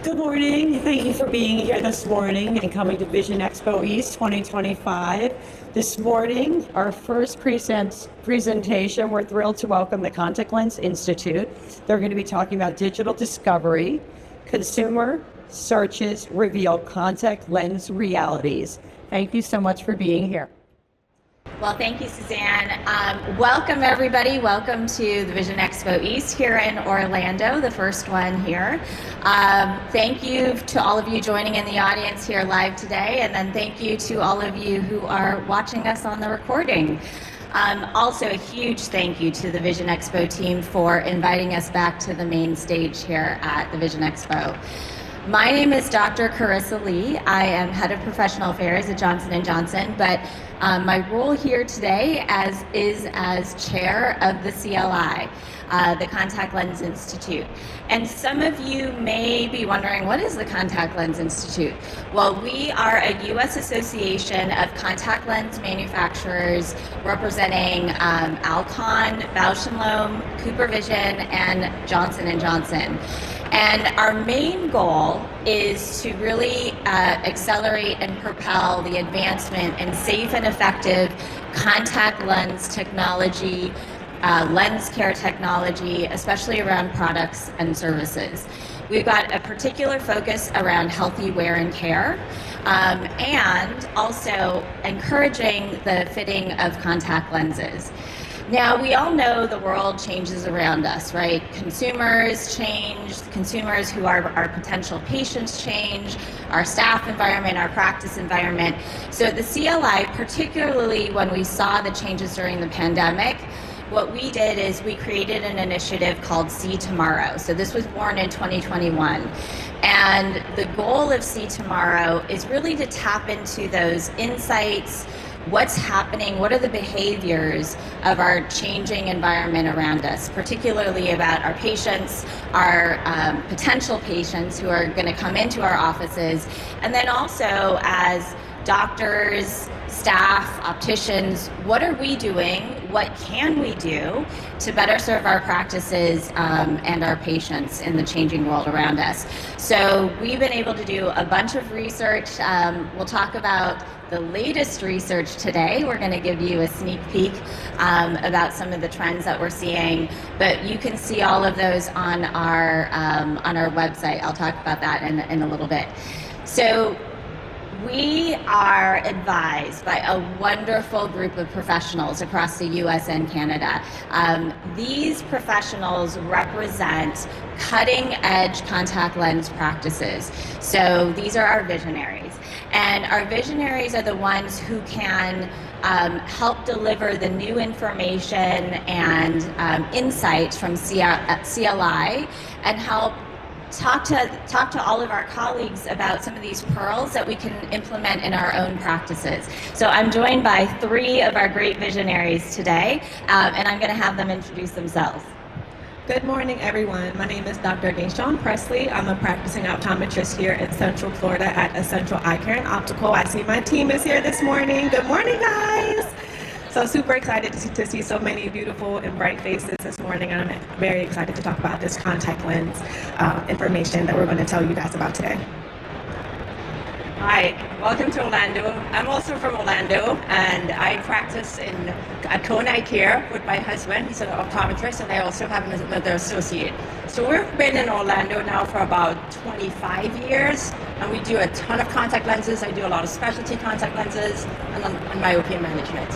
Good morning. Thank you for being here this morning and coming to Vision Expo East 2025. This morning, our first presentation, we're thrilled to welcome the Contact Lens Institute. They're going to be talking about digital discovery, consumer searches reveal contact lens realities. Thank you so much for being here. Well, thank you, Suzanne. Welcome, everybody. Welcome to the Vision Expo East here in Orlando, the first one here. Thank you to all of you joining in the audience here live today, and then thank you to all of you who are watching us on the recording. Also, a huge thank you to the Vision Expo team for inviting us back to the main stage here at the Vision Expo. My name is Dr. Charissa Lee. I am Head of Professional Affairs at Johnson & Johnson, but my role here today is as Chair of the CLI, the Contact Lens Institute. And some of you may be wondering, what is the Contact Lens Institute? Well, we are a U.S. association of contact lens manufacturers representing Alcon, Bausch & Lomb, Cooper Vision, and Johnson & Johnson. And our main goal is to really accelerate and propel the advancement in safe and effective contact lens technology, lens care technology, especially around products and services. We've got a particular focus around healthy wear and care, and also encouraging the fitting of contact lenses. Now, we all know the world changes around us, right? Consumers change, consumers who are our potential patients change, our staff environment, our practice environment. So at the CLI, particularly when we saw the changes during the pandemic, what we did is we created an initiative called See Tomorrow. So this was born in 2021. And the goal of See Tomorrow is really to tap into those insights, what's happening, what are the behaviors of our changing environment around us, particularly about our patients, our potential patients who are going to come into our offices, and then also as doctors, staff, opticians, what are we doing, what can we do to better serve our practices and our patients in the changing world around us. So we've been able to do a bunch of research. We'll talk about the latest research today. We're going to give you a sneak peek about some of the trends that we're seeing, but you can see all of those on our website. I'll talk about that in a little bit. So we are advised by a wonderful group of professionals across the US and Canada. These professionals represent cutting-edge contact lens practices. So these are our visionaries. And our visionaries are the ones who can help deliver the new information and insights from CLI and help talk to all of our colleagues about some of these pearls that we can implement in our own practices. So I'm joined by three of our great visionaries today, and I'm going to have them introduce themselves. Good morning, everyone. My name is Dr. Nishan Pressley. I'm a practicing optometrist here in Central Florida at Essential Eyecare Optical. I see my team is here this morning. Good morning, guys. So super excited to see so many beautiful and bright faces this morning, and I'm very excited to talk about this contact lens information that we're going to tell you guys about today. Hi, welcome to Orlando. I'm also from Orlando, and I practice in Achong-Coan Eye Care with my husband. He's an optometrist, and I also have another associate. So we've been in Orlando now for about 25 years, and we do a ton of contact lenses. I do a lot of specialty contact lenses and myopia management.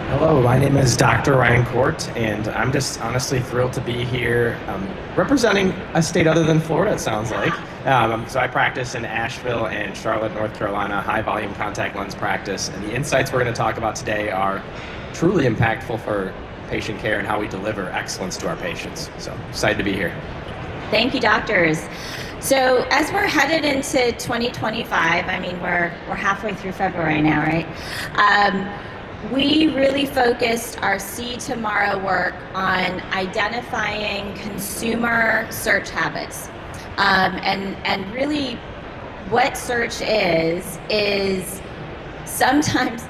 Hello, my name is Dr. Ryan Corte, and I'm just honestly thrilled to be here representing a state other than Florida, it sounds like. So I practice in Asheville and Charlotte, North Carolina, high volume contact lens practice, and the insights we're going to talk about today are truly impactful for patient care and how we deliver excellence to our patients. So excited to be here. Thank you, doctors. So as we're headed into 2025, I mean, we're halfway through February now, right? We really focused our See Tomorrow work on identifying consumer search habits. And really what search is sometimes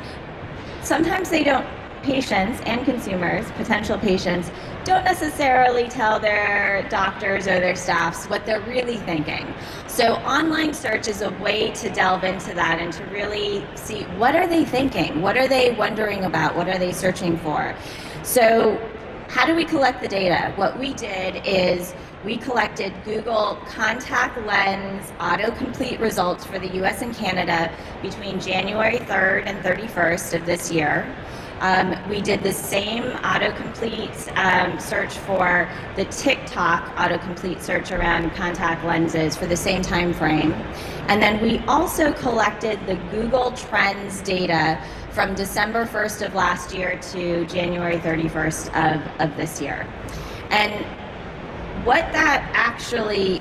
patients and consumers, potential patients, don't necessarily tell their doctors or their staffs what they're really thinking. So online search is a way to delve into that and to really see what are they thinking, what are they wondering about, what are they searching for. So how do we collect the data? What we did is we collected Google contact lens autocomplete results for the US and Canada between January 3rd and 31st of this year. We did the same autocomplete search for the TikTok autocomplete search around contact lenses for the same time frame. And then we also collected the Google Trends data from December 1st of last year to January 31st of this year. And what that actually,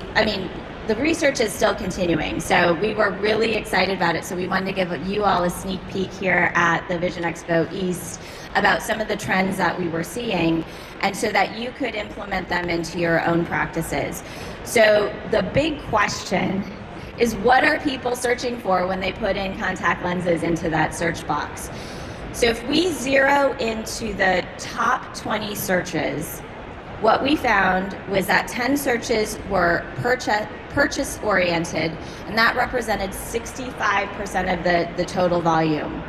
the research is still continuing, so we were really excited about it. So we wanted to give you all a sneak peek here at the Vision Expo East about some of the trends that we were seeing, and so that you could implement them into your own practices. So the big question is, what are people searching for when they put in contact lenses into that search box? So if we zero into the top 20 searches, what we found was that 10 searches were purchase oriented, and that represented 65% of the total volume.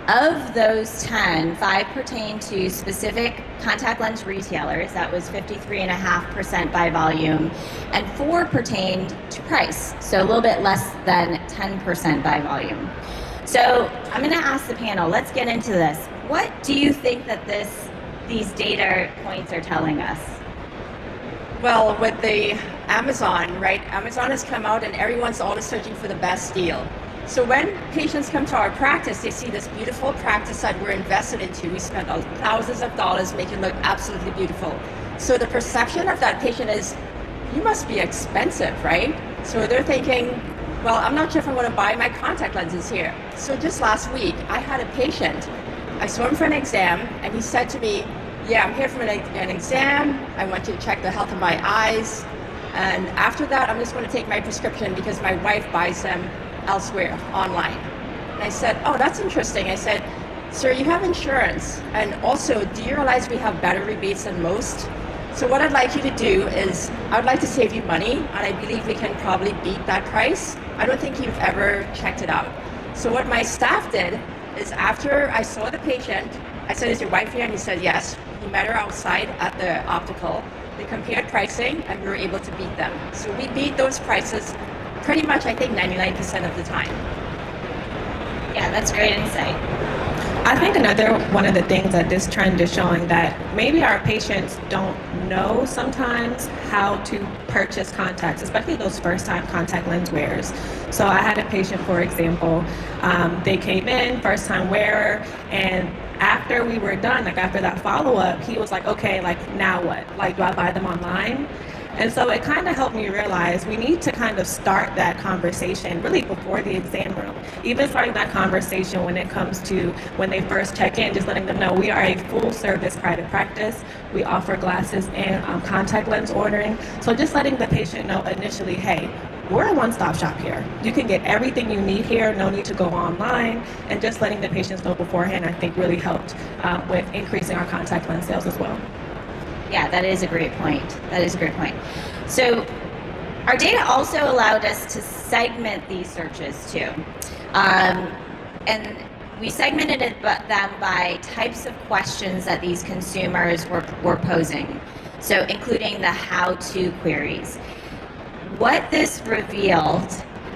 Of those 10, 5 pertained to specific contact lens retailers, that was 53.5% by volume, and 4 pertained to price, so a little bit less than 10% by volume. So I'm going to ask the panel, let's get into this. What do you think that these data points are telling us? Well, with the Amazon, right? Amazon has come out and everyone's always searching for the best deal. So when patients come to our practice, they see this beautiful practice that we're invested into. We spent thousands of dollars making it look absolutely beautiful. So the perception of that patient is, you must be expensive, right? So they're thinking, well, I'm not sure if I'm going to buy my contact lenses here. So just last week, I had a patient. I saw him for an exam, and he said to me, yeah, I'm here for an exam. I want you to check the health of my eyes. And after that, I'm just going to take my prescription because my wife buys them elsewhere, online. And I said, oh, that's interesting. I said, sir, you have insurance. And also, do you realize we have better rebates than most? So what I'd like you to do is, I would like to save you money, and I believe we can probably beat that price. I don't think you've ever checked it out. So what my staff did is, after I saw the patient, I said, is your wife here? And he said, yes. We met her outside at the optical. They compared pricing, and we were able to beat them. So we beat those prices pretty much, I think, 99% of the time. Yeah, that's great insight. I think another one of the things that this trend is showing, that maybe our patients don't know sometimes how to purchase contacts, especially those first-time contact lens wearers. So I had a patient, for example, they came in, first-time wearer, and after we were done, like after that follow-up, he was like, okay, like now what? Like, do I buy them online? And so it kind of helped me realize we need to kind of start that conversation really before the exam room. Even starting that conversation when it comes to when they first check in, just letting them know we are a full service private practice. We offer glasses and contact lens ordering. So just letting the patient know initially, hey, we're a one-stop shop here. You can get everything you need here, no need to go online, and just letting the patients know beforehand, I think, really helped with increasing our contact lens sales as well. Yeah, that is a great point. That is a great point. So our data also allowed us to segment these searches too. And we segmented them by types of questions that these consumers were posing. So including the how-to queries. What this revealed,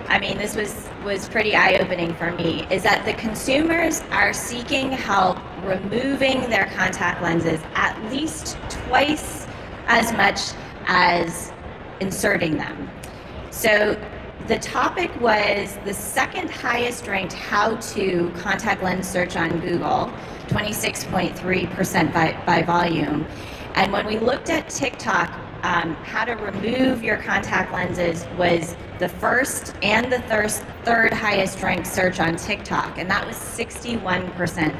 I mean, this was pretty eye-opening for me, is that the consumers are seeking help removing their contact lenses at least twice as much as inserting them. So the topic was the second highest ranked how-to contact lens search on Google, 26.3% by volume. And when we looked at TikTok, how to remove your contact lenses was the first and the third highest ranked search on TikTok, and that was 61%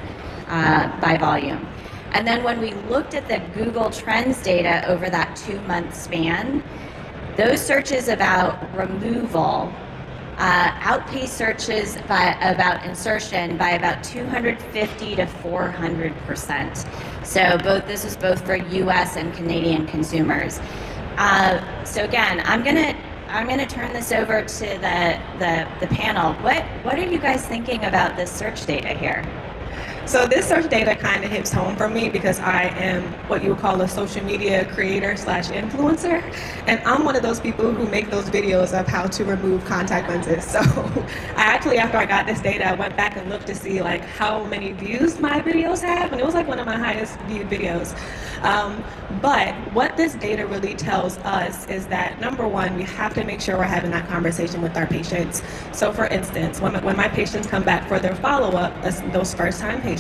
by volume. And then when we looked at the Google Trends data over that 2-month span, those searches about removal outpaced searches about insertion by about 250 to 400%. So this is both for U.S. and Canadian consumers. So again, I'm gonna turn this over to the panel. What are you guys thinking about this search data here? So this search data kind of hits home for me because I am what you would call a social media creator / influencer. And I'm one of those people who make those videos of how to remove contact lenses. So I actually, after I got this data, I went back and looked to see like how many views my videos have. And it was like one of my highest viewed videos. But what this data really tells us is that, number one, we have to make sure we're having that conversation with our patients. So for instance, when my patients come back for their follow-up, those first-time patients,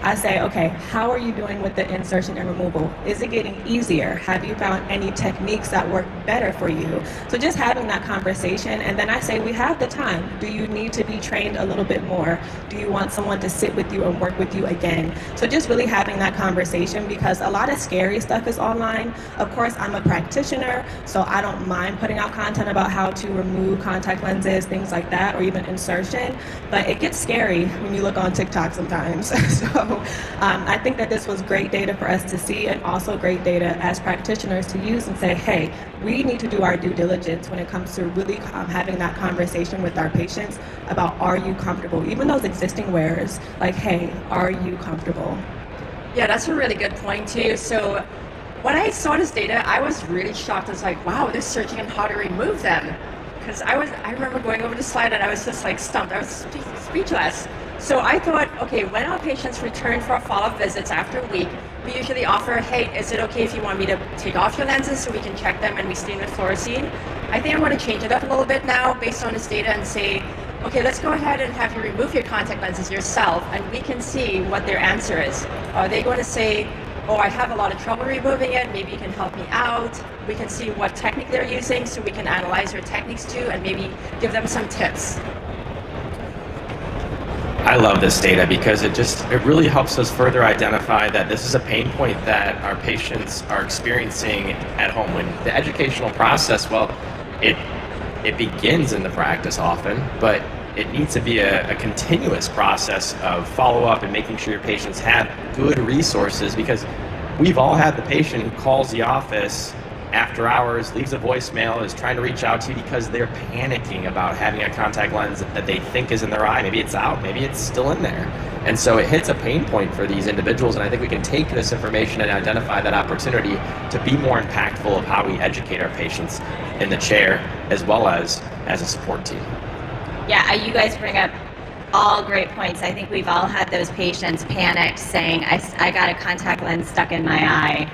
I say, okay, how are you doing with the insertion and removal? Is it getting easier? Have you found any techniques that work better for you? So just having that conversation, and then I say, we have the time. Do you need to be trained a little bit more? Do you want someone to sit with you and work with you again? So just really having that conversation, because a lot of scary stuff is online. Of course, I'm a practitioner, so I don't mind putting out content about how to remove contact lenses, things like that, or even insertion, but it gets scary when you look on TikTok sometimes. So I think that this was great data for us to see, and also great data as practitioners to use and say, hey, we need to do our due diligence when it comes to really having that conversation with our patients about, are you comfortable? Even those existing wearers, like, hey, are you comfortable? Yeah, that's a really good point too. So when I saw this data, I was really shocked. I was like, wow, they're searching on how to remove them. Because I remember going over the slide and I was just like stumped. I was speechless. So I thought, okay, when our patients return for follow-up visits after a week, we usually offer, hey, is it okay if you want me to take off your lenses so we can check them and we stain with fluorescein? I think I'm going to change it up a little bit now based on this data and say, okay, let's go ahead and have you remove your contact lenses yourself, and we can see what their answer is. Are they going to say, oh, I have a lot of trouble removing it, maybe you can help me out? We can see what technique they're using so we can analyze their techniques too and maybe give them some tips. I love this data because it really helps us further identify that this is a pain point that our patients are experiencing at home. When the educational process, well, it begins in the practice often, but it needs to be a continuous process of follow-up and making sure your patients have good resources, because we've all had the patient who calls the office after hours, leaves a voicemail, is trying to reach out to you because they're panicking about having a contact lens that they think is in their eye. Maybe it's out, maybe it's still in there. And so it hits a pain point for these individuals, and I think we can take this information and identify that opportunity to be more impactful of how we educate our patients in the chair as well as a support team. Yeah, you guys bring up all great points. I think we've all had those patients panicked saying, I got a contact lens stuck in my eye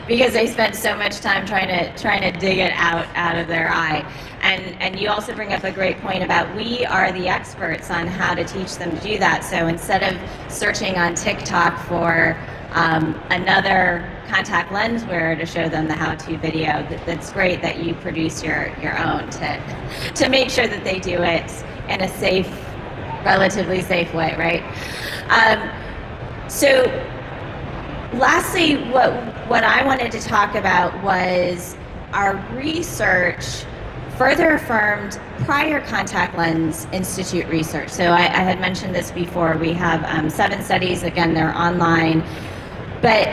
because they spent so much time trying to dig it out of their eye. And you also bring up a great point about, we are the experts on how to teach them to do that. So instead of searching on TikTok for another contact lens wearer to show them the how-to video, that's great that you produce your own to make sure that they do it in a safe, relatively safe way, right? So lastly, what I wanted to talk about was our research further affirmed prior contact lens institute research. So I had mentioned this before. We have 7 studies, again, they're online. But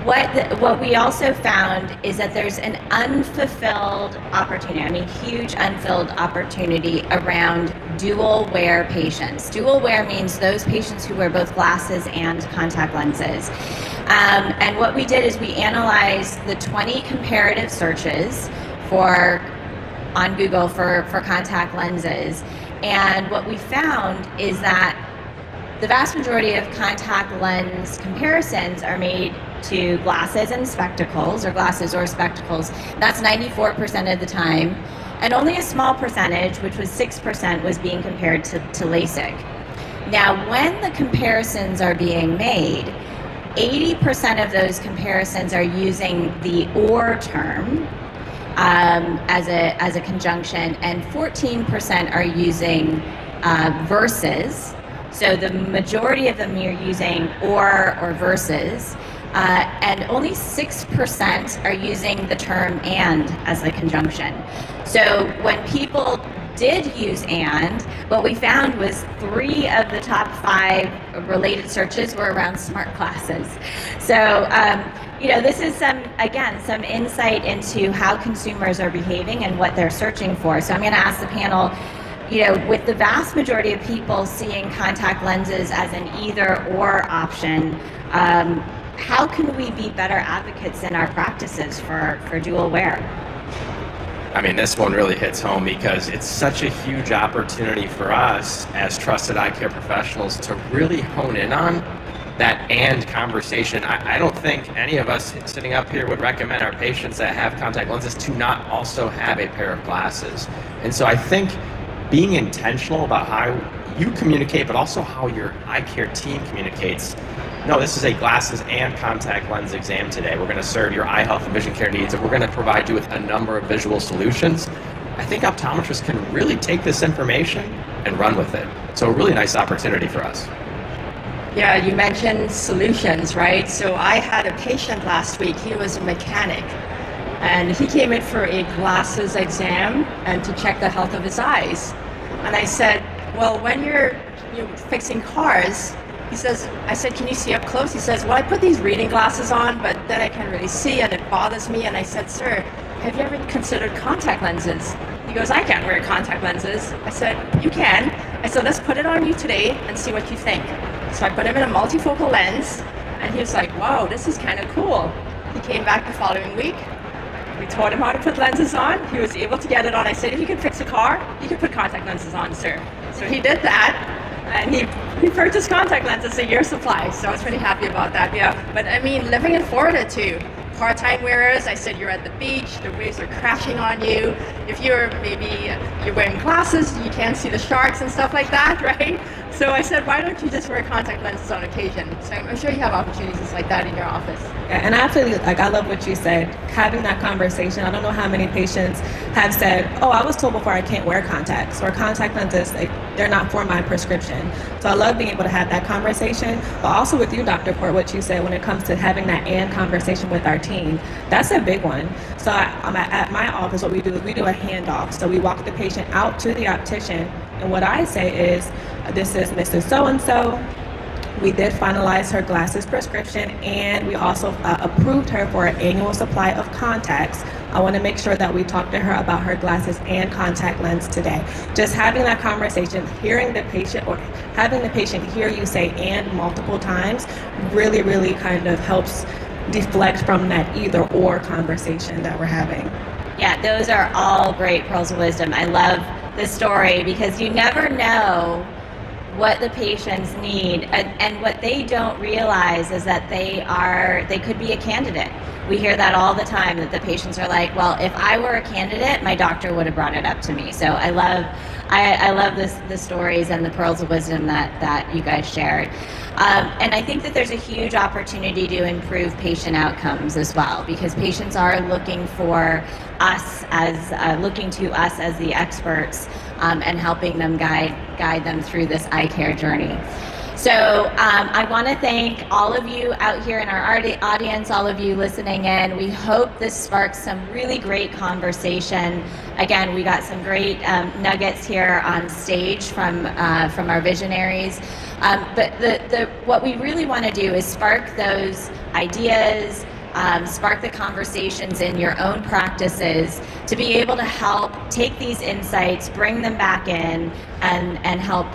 what we also found is that there's an unfulfilled opportunity, huge unfilled opportunity around dual wear patients. Dual wear means those patients who wear both glasses and contact lenses. And what we did is we analyzed the 20 comparative searches on Google for contact lenses. And what we found is that the vast majority of contact lens comparisons are made to glasses and spectacles, or glasses or spectacles. That's 94% of the time. And only a small percentage, which was 6%, was being compared to LASIK. Now, when the comparisons are being made, 80% of those comparisons are using the or term as a conjunction, and 14% are using versus. So the majority of them are using or versus, and only 6% are using the term and as a conjunction. So when people did use and, what we found was 3 of the top 5 related searches were around smart glasses. So, this is some insight into how consumers are behaving and what they're searching for. So I'm going to ask the panel, with the vast majority of people seeing contact lenses as an either or option, how can we be better advocates in our practices for dual wear? I mean, this one really hits home because it's such a huge opportunity for us as trusted eye care professionals to really hone in on that and conversation. I don't think any of us sitting up here would recommend our patients that have contact lenses to not also have a pair of glasses. And so I think being intentional about how you communicate, but also how your eye care team communicates. No, this is a glasses and contact lens exam today. We're going to serve your eye health and vision care needs, and we're going to provide you with a number of visual solutions. I think optometrists can really take this information and run with it. So a really nice opportunity for us. Yeah, you mentioned solutions, right? So I had a patient last week. He was a mechanic, and he came in for a glasses exam and to check the health of his eyes. And I said, well, when you're fixing cars, I said, can you see up close? He says, well, I put these reading glasses on, but then I can't really see and it bothers me. And I said, sir, have you ever considered contact lenses? He goes, I can't wear contact lenses. I said, you can. I said, let's put it on you today and see what you think. So I put him in a multifocal lens, and he was like, whoa, this is kind of cool. He came back the following week. We taught him how to put lenses on. He was able to get it on. I said, if you can fix a car, you can put contact lenses on, sir. So he did that, and he purchased contact lenses, a year's supply. So I was pretty happy about that, yeah. But I mean, living in Florida too, part-time wearers, I said, you're at the beach, the waves are crashing on you. If you're wearing glasses, you can't see the sharks and stuff like that, right? So I said, why don't you just wear contact lenses on occasion? So I'm sure you have opportunities like that in your office. Yeah, and I love what you said, having that conversation. I don't know how many patients have said, oh, I was told before I can't wear contacts, or contact lenses, they're not for my prescription. So I love being able to have that conversation, but also with you, Dr. Corte, what you said when it comes to having that and conversation with our team, that's a big one. So at my office, what we do is we do a handoff. So we walk the patient out to the optician, and what I say is, this is Mrs. So-and-so. We did finalize her glasses prescription, and we also approved her for an annual supply of contacts. I want to make sure that we talk to her about her glasses and contact lens today. Just having that conversation, hearing the patient, or having the patient hear you say and multiple times really, really kind of helps deflect from that either or conversation that we're having. Yeah, those are all great pearls of wisdom. I love the story because you never know what the patients need, and what they don't realize is that they could be a candidate. We hear that all the time, that the patients are like, well, if I were a candidate, my doctor would have brought it up to me. So I love the stories and the pearls of wisdom that you guys shared. And I think that there's a huge opportunity to improve patient outcomes as well, because patients are looking for us looking to us as the experts, and helping them guide them through this eye care journey. So I want to thank all of you out here in our audience, all of you listening in. We hope this sparks some really great conversation. Again, we got some great nuggets here on stage from our visionaries. But what we really want to do is spark those ideas, spark the conversations in your own practices to be able to help take these insights, bring them back in, and help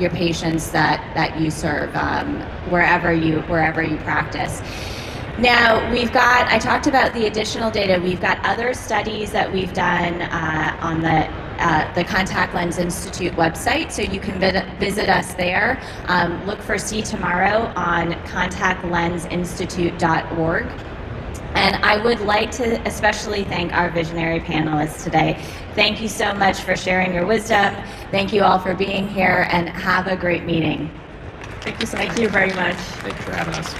your patients that you serve wherever you practice. Now, I talked about the additional data. We've got other studies that we've done on the Contact Lens Institute website, so you can visit us there. Look for See Tomorrow on contactlensinstitute.org. And I would like to especially thank our visionary panelists today. Thank you so much for sharing your wisdom. Thank you all for being here, and have a great meeting. Thank you so much. Thank you very much. Thank you for having us.